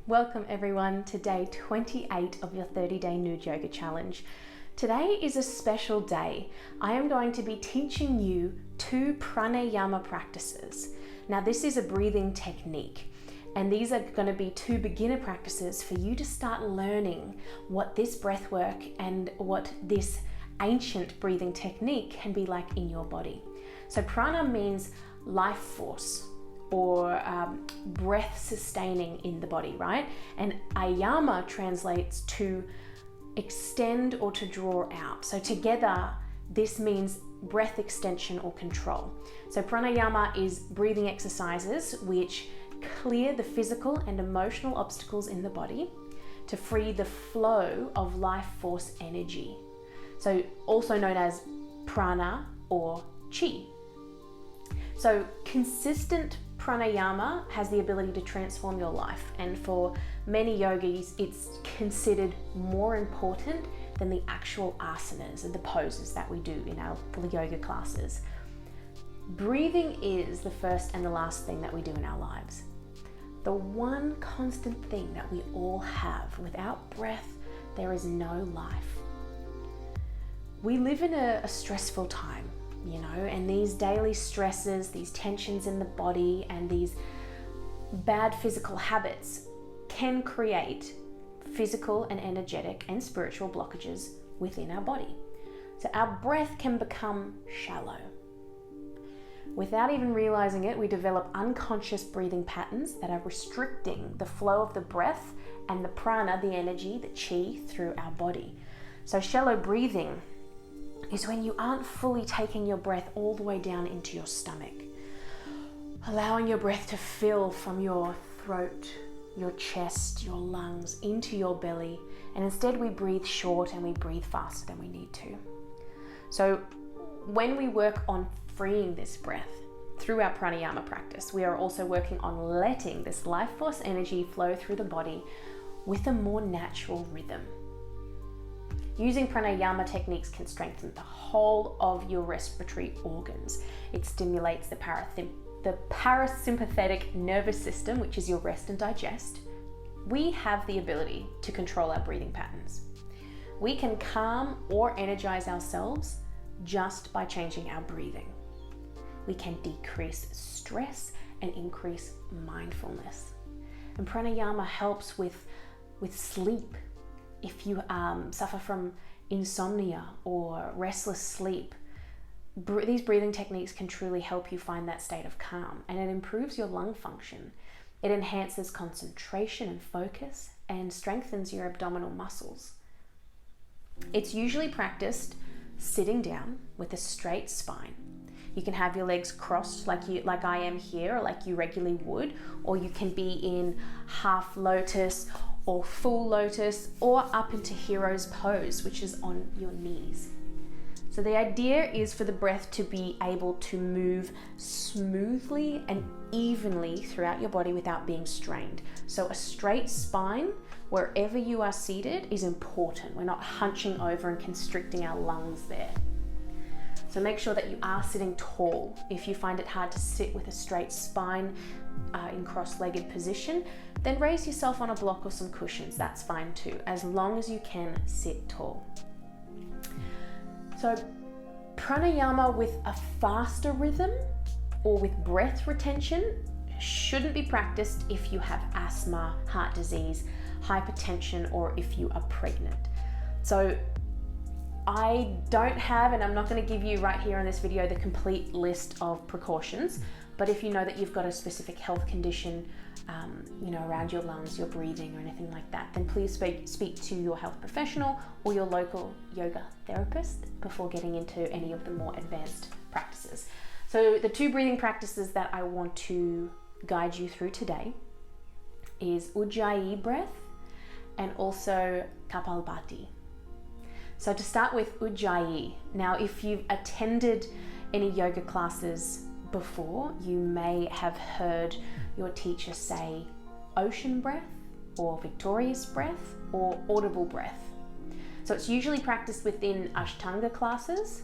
Welcome everyone to day 28 of your 30-day nude yoga challenge. Today is a special day. I am going to be teaching you 2 pranayama practices. Now this is a breathing technique, and these are going to be 2 beginner practices for you to start learning what this breath work and what this ancient breathing technique can be like in your body. So prana means life force, or breath sustaining in the body, right? And ayama translates to extend or to draw out. So together, this means breath extension or control. So pranayama is breathing exercises which clear the physical and emotional obstacles in the body to free the flow of life force energy. So also known as prana or chi. So consistent pranayama has the ability to transform your life, and for many yogis it's considered more important than the actual asanas and the poses that we do in our yoga classes. Breathing is the first and the last thing that we do in our lives. The one constant thing that we all have. Without breath, there is no life. We live in a stressful time, and these daily stresses, these tensions in the body, and these bad physical habits can create physical and energetic and spiritual blockages within our body. So our breath can become shallow. Without even realizing it, we develop unconscious breathing patterns that are restricting the flow of the breath and the prana, the energy, the chi, through our body. So shallow breathing is when you aren't fully taking your breath all the way down into your stomach, allowing your breath to fill from your throat, your chest, your lungs, into your belly, and instead we breathe short and we breathe faster than we need to. So when we work on freeing this breath through our pranayama practice, we are also working on letting this life force energy flow through the body with a more natural rhythm. Using pranayama techniques can strengthen the whole of your respiratory organs. It stimulates the parasympathetic nervous system, which is your rest and digest. We have the ability to control our breathing patterns. We can calm or energize ourselves just by changing our breathing. We can decrease stress and increase mindfulness. And pranayama helps with sleep. If you suffer from insomnia or restless sleep, these breathing techniques can truly help you find that state of calm, and it improves your lung function. It enhances concentration and focus and strengthens your abdominal muscles. It's usually practiced sitting down with a straight spine. You can have your legs crossed like I am here, or like you regularly would, or you can be in half lotus or full lotus, or up into hero's pose, which is on your knees. So the idea is for the breath to be able to move smoothly and evenly throughout your body without being strained. So a straight spine wherever you are seated is important. We're not hunching over and constricting our lungs there. So make sure that you are sitting tall. If you find it hard to sit with a straight spine in cross-legged position, then raise yourself on a block or some cushions. That's fine too, as long as you can sit tall. So pranayama with a faster rhythm or with breath retention shouldn't be practiced if you have asthma, heart disease, hypertension, or if you are pregnant. So I don't have, and I'm not going to give you right here in this video, the complete list of precautions, but if you know that you've got a specific health condition, around your lungs, your breathing, or anything like that, then please speak to your health professional or your local yoga therapist before getting into any of the more advanced practices. So the 2 breathing practices that I want to guide you through today is Ujjayi breath and also Kapalbhati. So to start with Ujjayi, now if you've attended any yoga classes before, you may have heard your teacher say ocean breath or victorious breath or audible breath. So it's usually practiced within Ashtanga classes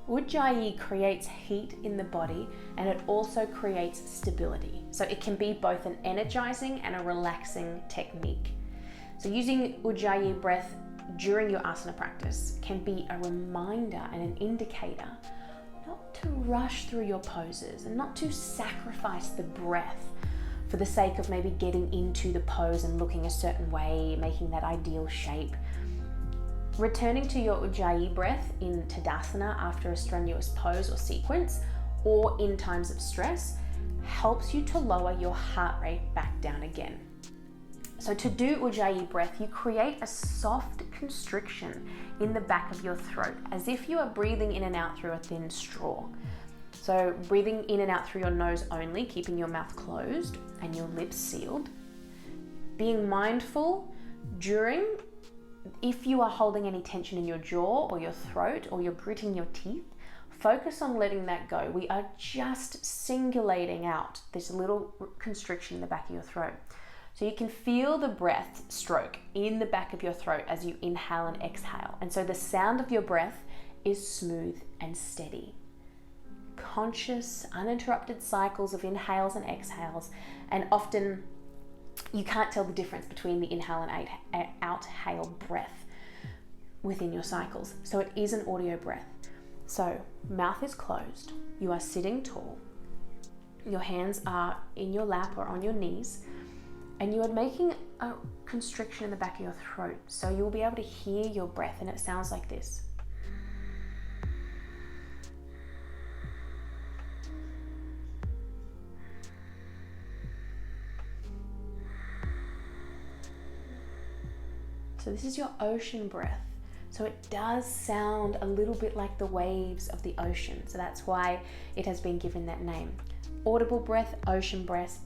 Ujjayi creates heat in the body, and it also creates stability. So it can be both an energizing and a relaxing technique. So using Ujjayi breath during your asana practice can be a reminder and an indicator not to rush through your poses and not to sacrifice the breath for the sake of maybe getting into the pose and looking a certain way, making that ideal shape. Returning to your Ujjayi breath in Tadasana after a strenuous pose or sequence, or in times of stress, helps you to lower your heart rate back down again. So to do Ujjayi breath, you create a soft constriction in the back of your throat, as if you are breathing in and out through a thin straw. So breathing in and out through your nose only, keeping your mouth closed and your lips sealed. Being mindful during, if you are holding any tension in your jaw or your throat or you're gritting your teeth, focus on letting that go. We are just singulating out this little constriction in the back of your throat. So you can feel the breath stroke in the back of your throat as you inhale and exhale. And so the sound of your breath is smooth and steady. Conscious, uninterrupted cycles of inhales and exhales, and often you can't tell the difference between the inhale and outhale breath within your cycles. So it is an audio breath. So mouth is closed, you are sitting tall, your hands are in your lap or on your knees, and you are making a constriction in the back of your throat. So you'll be able to hear your breath, and it sounds like this. So this is your ocean breath. So it does sound a little bit like the waves of the ocean. So that's why it has been given that name. Audible breath, ocean breath,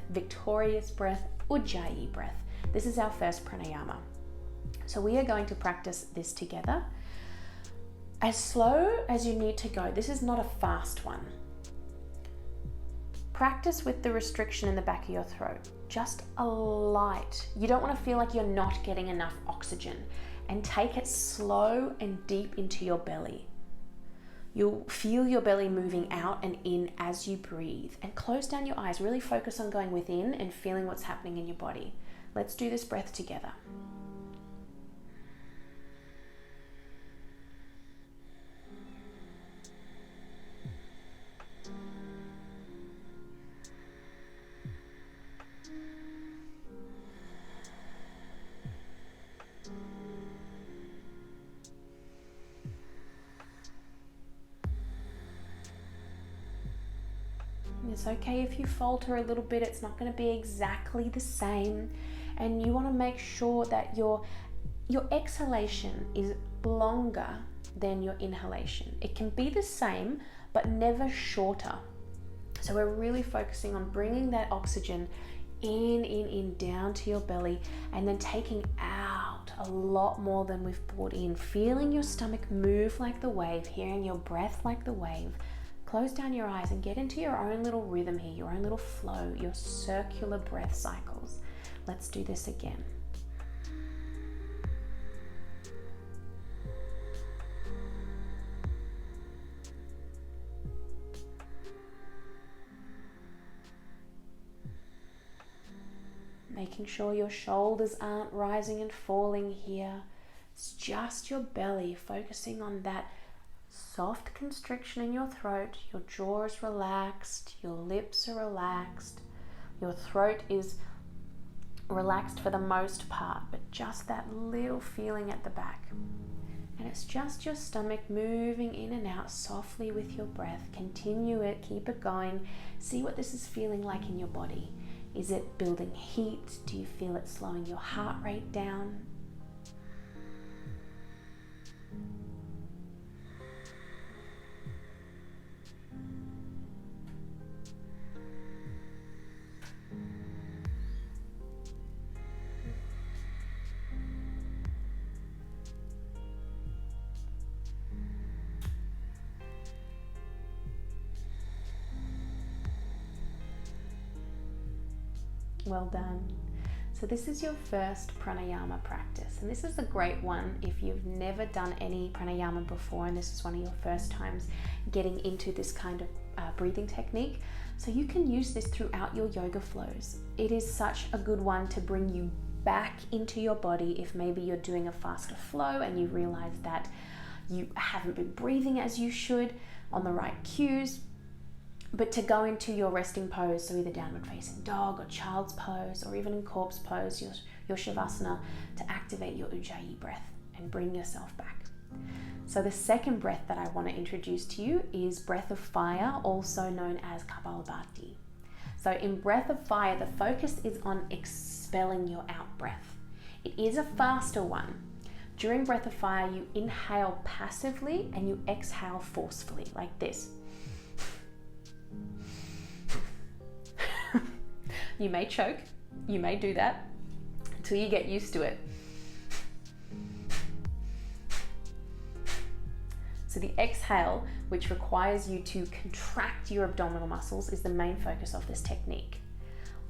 victorious breath, Ujjayi breath. This is our first pranayama. So we are going to practice this together. As slow as you need to go. This is not a fast one. Practice with the restriction in the back of your throat. Just a light. You don't want to feel like you're not getting enough oxygen, and take it slow and deep into your belly. You'll feel your belly moving out and in as you breathe, and close down your eyes. Really focus on going within and feeling what's happening in your body. Let's do this breath together. It's okay if you falter a little bit. It's not going to be exactly the same, and you want to make sure that your exhalation is longer than your inhalation. It can be the same but never shorter. So we're really focusing on bringing that oxygen in down to your belly, and then taking out a lot more than we've brought in. Feeling your stomach move like the wave, hearing your breath like the wave. Close down your eyes and get into your own little rhythm here, your own little flow, your circular breath cycles. Let's do this again. Making sure your shoulders aren't rising and falling here. It's just your belly, focusing on that soft constriction in your throat. Your jaw is relaxed, your lips are relaxed, your throat is relaxed for the most part, but just that little feeling at the back. And it's just your stomach moving in and out softly with your breath. Continue it, keep it going. See what this is feeling like in your body. Is it building heat? Do you feel it slowing your heart rate down? Well done. So this is your first pranayama practice, and this is a great one if you've never done any pranayama before and this is one of your first times getting into this kind of breathing technique. So you can use this throughout your yoga flows. It is such a good one to bring you back into your body if maybe you're doing a faster flow and you realize that you haven't been breathing as you should on the right cues. But to go into your resting pose, so either downward facing dog or child's pose or even in corpse pose, your shavasana, to activate your Ujjayi breath and bring yourself back. So the second breath that I want to introduce to you is breath of fire, also known as Kapalbhati. So in breath of fire, the focus is on expelling your out breath. It is a faster one. During breath of fire, you inhale passively and you exhale forcefully, like this. You may choke, you may do that until you get used to it. So the exhale, which requires you to contract your abdominal muscles, is the main focus of this technique.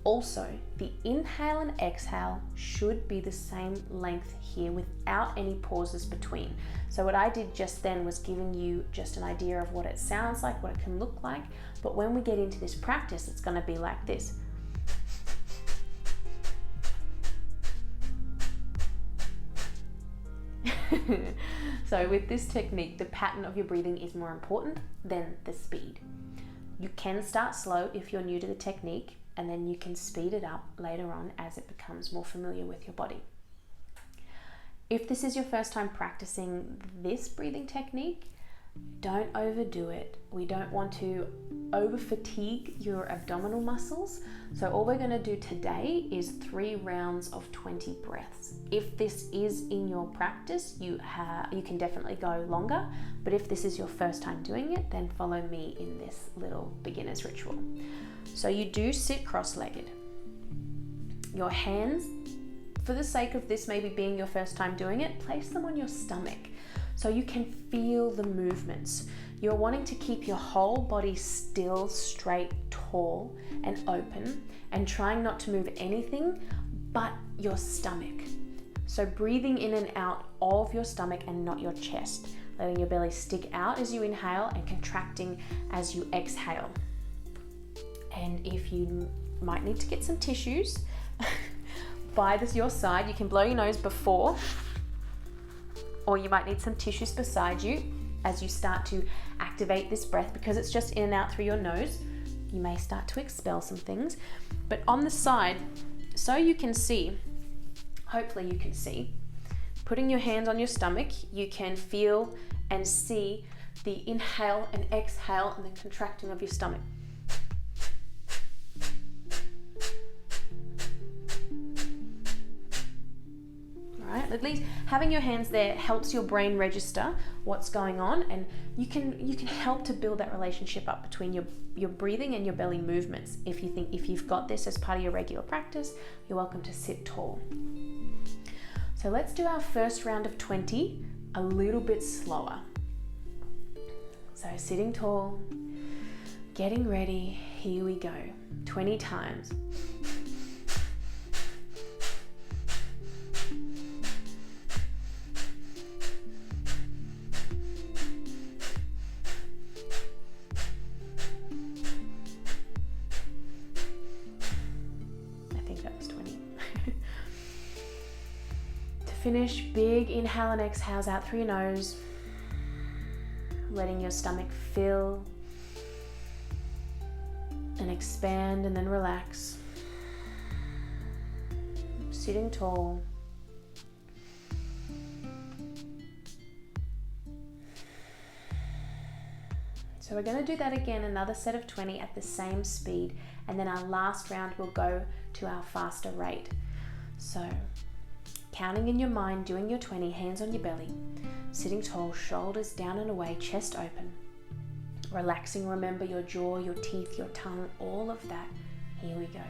Also, the inhale and exhale should be the same length here without any pauses between. So what I did just then was giving you just an idea of what it sounds like, what it can look like. But when we get into this practice, it's going to be like this. So with this technique, the pattern of your breathing is more important than the speed. You can start slow if you're new to the technique, and then you can speed it up later on as it becomes more familiar with your body. If this is your first time practicing this breathing technique, don't overdo it. We don't want to over fatigue your abdominal muscles. So all we're going to do today is 3 rounds of 20 breaths. If this is in your practice, you can definitely go longer. But if this is your first time doing it, then follow me in this little beginner's ritual. So you do sit cross-legged. Your hands, for the sake of this maybe being your first time doing it, place them on your stomach so you can feel the movements. You're wanting to keep your whole body still, straight, tall, and open, and trying not to move anything but your stomach. So breathing in and out of your stomach and not your chest, letting your belly stick out as you inhale and contracting as you exhale. And if you might need to get some tissues by your side, you can blow your nose before, or you might need some tissues beside you as you start to activate this breath. Because it's just in and out through your nose, you may start to expel some things. But on the side, so you can see, hopefully you can see, putting your hands on your stomach, you can feel and see the inhale and exhale and the contracting of your stomach. Right? At least having your hands there helps your brain register what's going on, and you can help to build that relationship up between your breathing and your belly movements. If you've got this as part of your regular practice, you're welcome to sit tall. So let's do our first round of 20 a little bit slower. So sitting tall, getting ready, here we go. 20 times. Finish, big inhale and exhales out through your nose, letting your stomach fill and expand and then relax. Sitting tall. So we're going to do that again, another set of 20 at the same speed, and then our last round will go to our faster rate. So counting in your mind, doing your 20, hands on your belly, sitting tall, shoulders down and away, chest open. Relaxing, remember your jaw, your teeth, your tongue, all of that. Here we go.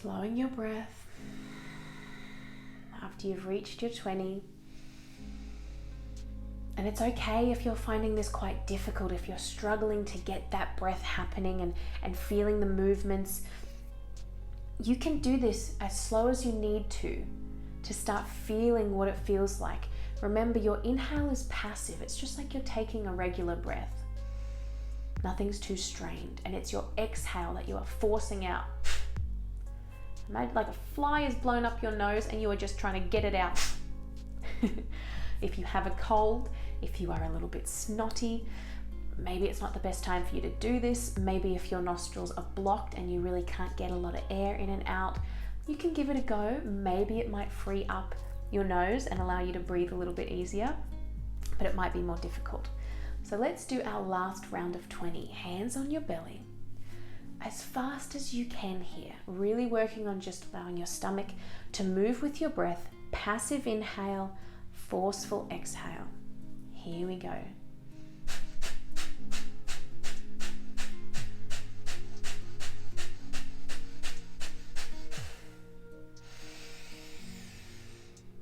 Slowing your breath after you've reached your 20. And it's okay if you're finding this quite difficult, if you're struggling to get that breath happening and feeling the movements. You can do this as slow as you need to start feeling what it feels like. Remember, your inhale is passive. It's just like you're taking a regular breath. Nothing's too strained. And it's your exhale that you are forcing out. Imagine like a fly is blown up your nose and you are just trying to get it out. If you have a cold, if you are a little bit snotty, maybe it's not the best time for you to do this. Maybe if your nostrils are blocked and you really can't get a lot of air in and out, you can give it a go. Maybe it might free up your nose and allow you to breathe a little bit easier, but it might be more difficult. So let's do our last round of 20. Hands on your belly, as fast as you can here, really working on just allowing your stomach to move with your breath. Passive inhale, forceful exhale. Here we go.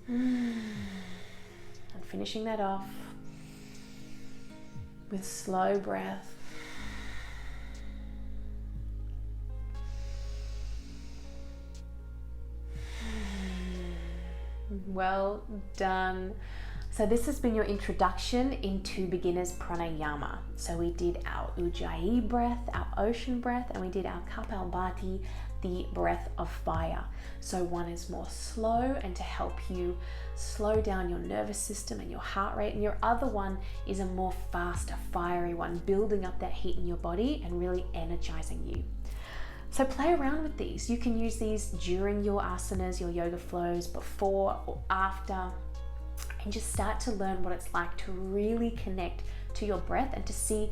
And finishing that off with slow breath. Well done. So this has been your introduction into beginner's pranayama. So we did our Ujjayi breath, our ocean breath, and we did our Kapalbhati, the breath of fire. So one is more slow and to help you slow down your nervous system and your heart rate, and your other one is a more faster, fiery one, building up that heat in your body and really energizing you. So play around with these. You can use these during your asanas, your yoga flows, before or after, and just start to learn what it's like to really connect to your breath and to see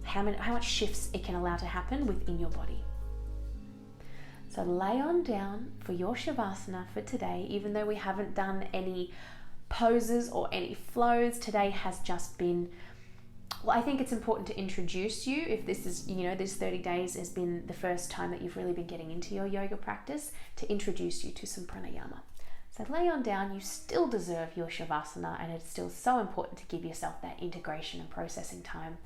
how much shifts it can allow to happen within your body. So lay on down for your Shavasana for today. Even though we haven't done any poses or any flows, today has just been, well, I think it's important to introduce you, if this is, this 30 days has been the first time that you've really been getting into your yoga practice, to introduce you to some pranayama. So lay on down. You still deserve your Shavasana, and it's still so important to give yourself that integration and processing time.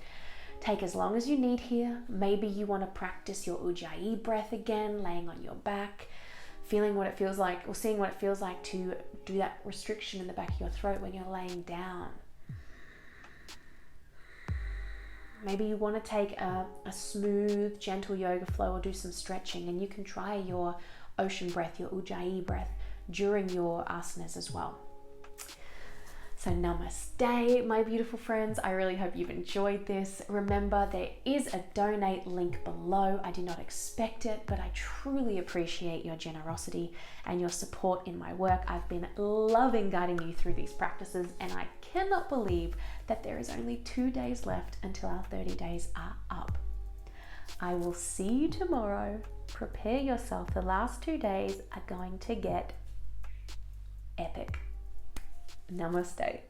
Take as long as you need here. Maybe you want to practice your Ujjayi breath again, laying on your back, feeling what it feels like, or seeing what it feels like to do that restriction in the back of your throat when you're laying down. Maybe you want to take a smooth, gentle yoga flow or do some stretching, and you can try your ocean breath, your Ujjayi breath, during your asanas as well. So namaste, my beautiful friends. I really hope you've enjoyed this. Remember, there is a donate link below. I do not expect it, but I truly appreciate your generosity and your support in my work. I've been loving guiding you through these practices, and I cannot believe that there is only 2 days left until our 30 days are up. I will see you tomorrow. Prepare yourself. The last 2 days are going to get epic. Namaste.